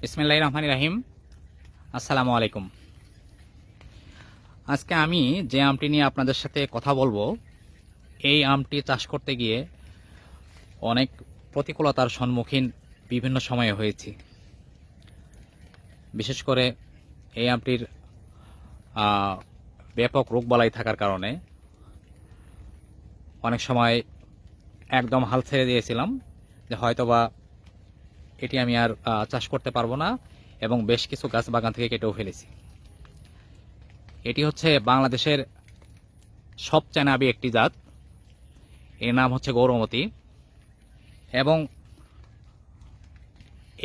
বিসমিল্লাহির রহমানির রহিম। আসসালামু আলাইকুম। আজকে আমি যে আমটি নিয়ে আপনাদের সাথে কথা বলবো, এই আমটি চাষ করতে গিয়ে অনেক প্রতিকূলতার সম্মুখীন বিভিন্ন সময়ে হয়েছি। বিশেষ করে এই আমটির ব্যাপক রোগবালাই থাকার কারণে অনেক সময় একদম হাল ছেড়ে দিয়েছিলাম যে হয়তোবা এটি আমি আর চাষ করতে পারবো না, এবং বেশ কিছু গাছ বাগান থেকে কেটেও ফেলেছি। এটি হচ্ছে বাংলাদেশের সবচেয়ে নাবি একটি জাত, এর নাম হচ্ছে গৌরমতি। এবং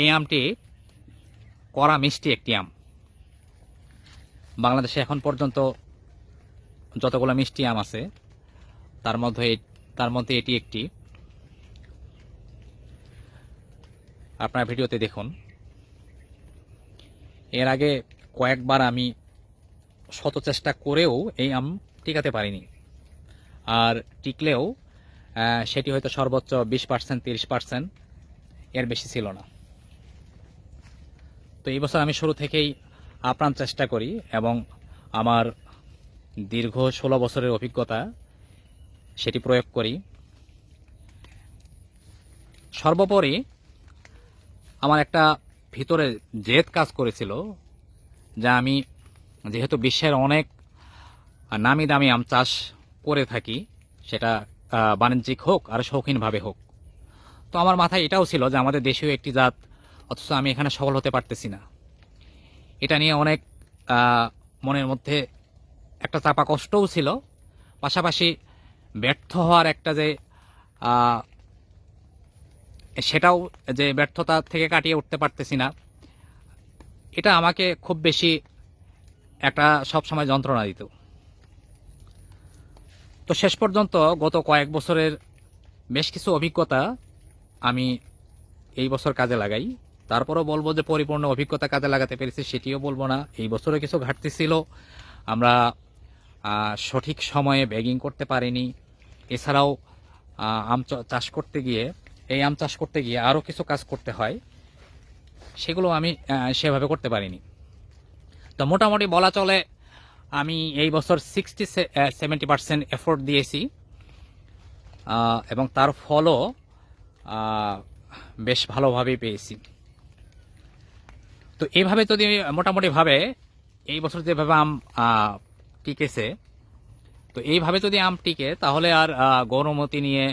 এই আমটি কড়া মিষ্টি একটি আম। বাংলাদেশে এখন পর্যন্ত যতগুলো মিষ্টি আম আছে তার মধ্যে এটি একটি। আপনার ভিডিওতে দেখুন, এর আগে কয়েকবার আমি শত চেষ্টা করেও এই আম টিকাতে পারিনি, আর টিকলেও সেটি হয়তো সর্বোচ্চ 20% 30%, এর বেশি ছিল না। তো এই বছর আমি শুরু থেকেই আপ্রাণ চেষ্টা করি, এবং আমার দীর্ঘ 16 বছরের অভিজ্ঞতা সেটি প্রয়োগ করি। সর্বোপরি আমার একটা ভিতরে জেদ কাজ করেছিল, যা আমি যেহেতু বিশ্বের অনেক নামি দামি আম চাষ করে থাকি, সেটা বাণিজ্যিক হোক আর শৌখিনভাবে হোক, তো আমার মাথায় এটাও ছিল যে আমাদের দেশীয় একটি জাত, অথচ আমি এখানে সফল হতে পারতেছি না। এটা নিয়ে অনেক মনের মধ্যে একটা চাপা কষ্টও ছিল, পাশাপাশি ব্যর্থ হওয়ার একটা যে সেটাও, যে ব্যর্থতা থেকে কাটিয়ে উঠতে পারতেছি না, এটা আমাকে খুব বেশি একটা সবসময় যন্ত্রণা দিত। তো শেষ পর্যন্ত গত কয়েক বছরের বেশ কিছু অভিজ্ঞতা আমি এই বছর কাজে লাগাই। তারপরও বলবো যে পরিপূর্ণ অভিজ্ঞতা কাজে লাগাতে পেরেছি সেটিও বলবো না। এই বছরে কিছু ঘাটতি ছিল, আমরা সঠিক সময়ে ব্যাগিং করতে পারিনি। এছাড়াও আম চাষ করতে গিয়ে আরও কিছু কাজ করতে হয়, সেগুলো আমি সেভাবে করতে পারিনি। তো মোটামুটি বলা চলে আমি এই বছর 60-70% এফোর্ট দিয়েছি, এবং তার ফলও বেশ ভালোভাবেই পেয়েছি। তো এইভাবে যদি মোটামুটিভাবে এই বছর যেভাবে আম টিকেছে, তো এইভাবে যদি আম টিকে তাহলে আর গৌরমতি নিয়ে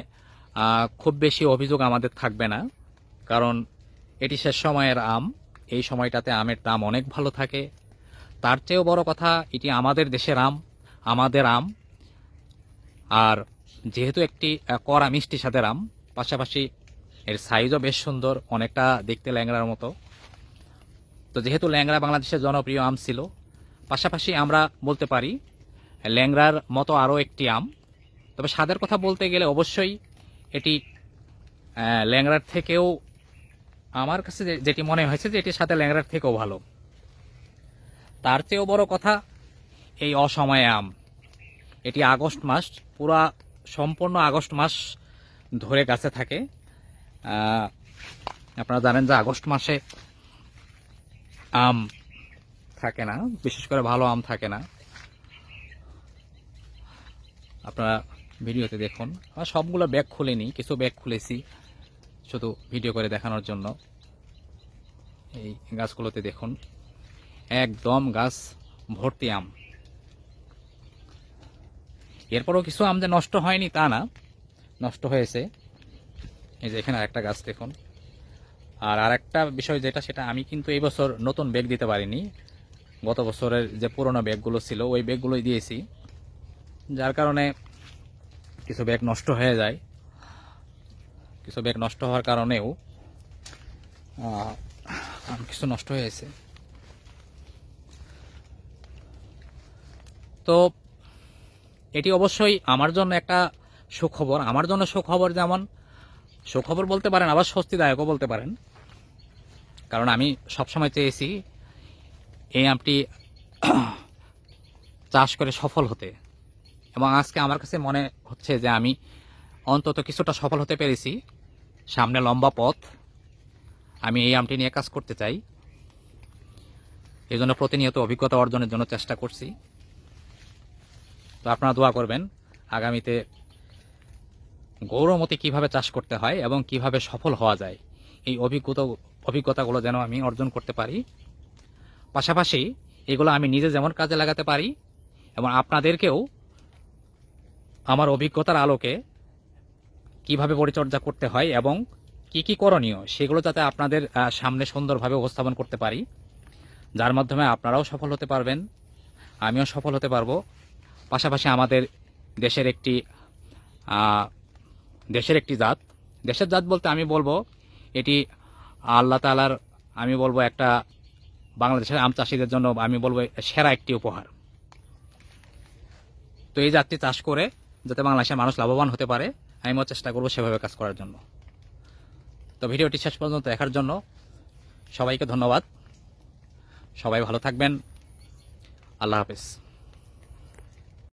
খুব বেশি অভিযোগ আমাদের থাকবে না, কারণ এটি শেষ সময়ের আম। এই সময়টাতে আমের দাম অনেক ভালো থাকে। তার চেয়েও বড় কথা, এটি আমাদের দেশের আম, আমাদের আম। আর যেহেতু একটি কড়া মিষ্টি স্বাদের আম, পাশাপাশি এর সাইজও বেশ সুন্দর, অনেকটা দেখতে ল্যাংড়ার মতো। তো যেহেতু ল্যাংড়া বাংলাদেশের জনপ্রিয় আম ছিল, পাশাপাশি আমরা বলতে পারি ল্যাংড়ার মতো আরও একটি আম। তবে স্বাদের কথা বলতে গেলে অবশ্যই এটি ল্যাংড়ার থেকেও, আমার কাছে যেটি মনে হয়েছে যে এটির সাথে ল্যাংড়ার থেকেও ভালো। তার চেয়েও বড় কথা, এই অসময়ে আম, এটি আগস্ট মাস, পুরা সম্পূর্ণ আগস্ট মাস ধরে গাছে থাকে। আপনারা জানেন যে আগস্ট মাসে আম থাকে না, বিশেষ করে ভালো আম থাকে না। আপনারা ভিডিওতে দেখুন, সবগুলো ব্যাগ খুলিনি, কিছু ব্যাগ খুলেছি শুধু ভিডিও করে দেখানোর জন্য। এই গাছগুলোতে দেখুন, একদম গাছ ভর্তি আম। এরপরও কিছু আম যে নষ্ট হয়নি তা না, নষ্ট হয়েছে। এই যে এখানে আরেকটা গাছ দেখুন। আর আরেকটা বিষয় যেটা, সেটা আমি কিন্তু এই বছর নতুন ব্যাগ দিতে পারিনি। গত বছরের যে পুরোনো ব্যাগগুলো ছিল ওই ব্যাগগুলোই দিয়েছি, যার কারণে কিছু ব্যাগ নষ্ট হয়ে যায়। কিছু ব্যাগ নষ্ট হওয়ার কারণেও কিছু নষ্ট হয়েছে। তো এটি অবশ্যই আমার জন্য একটা সুখবর। আমার জন্য সুখবর, যেমন সুখবর বলতে পারেন, আবার স্বস্তিদায়কও বলতে পারেন, কারণ আমি সবসময় চেয়েছি এই আমটি চাষ করে সফল হতে, এবং আজকে আমার কাছে মনে হচ্ছে যে আমি অন্তত কিছুটা সফল হতে পেরেছি। সামনে লম্বা পথ, আমি এই আমটি নিয়ে কাজ করতে চাই। এই জন্য প্রতিনিয়ত অভিজ্ঞতা অর্জনের জন্য চেষ্টা করছি। তো আপনারা দোয়া করবেন আগামীতে গৌরমতি কিভাবে চাষ করতে হয় এবং কিভাবে সফল হওয়া যায়, এই অভিজ্ঞতাগুলো যেন আমি অর্জন করতে পারি। পাশাপাশি এগুলো আমি নিজে যেমন কাজে লাগাতে পারি এবং আপনাদেরকেও আমার অভিজ্ঞতার আলোকে কিভাবে পরিচর্যা করতে হয় এবং কি কি করণীয় সেগুলো যাতে আপনাদের সামনে সুন্দরভাবে উপস্থাপন করতে পারি, যার মাধ্যমে আপনারাও সফল হতে পারবেন, আমিও সফল হতে পারবো। পাশাপাশি আমাদের দেশের একটি দেশের জাত বলতে আমি বলবো এটি আল্লাহ তাআলার, আমি বলবো একটা বাংলাদেশের আম চাষিদের জন্য আমি বলবো সেরা একটি উপহার। তো এই জাতটি চাষ করে যাতে বাংলাদেশের মানুষ লাভবান হতে পারে, আমিও চেষ্টা করবো সেভাবে কাজ করার জন্য। তো ভিডিওটি শেষ পর্যন্ত দেখার জন্য সবাইকে ধন্যবাদ। সবাই ভালো থাকবেন। আল্লাহ হাফেজ।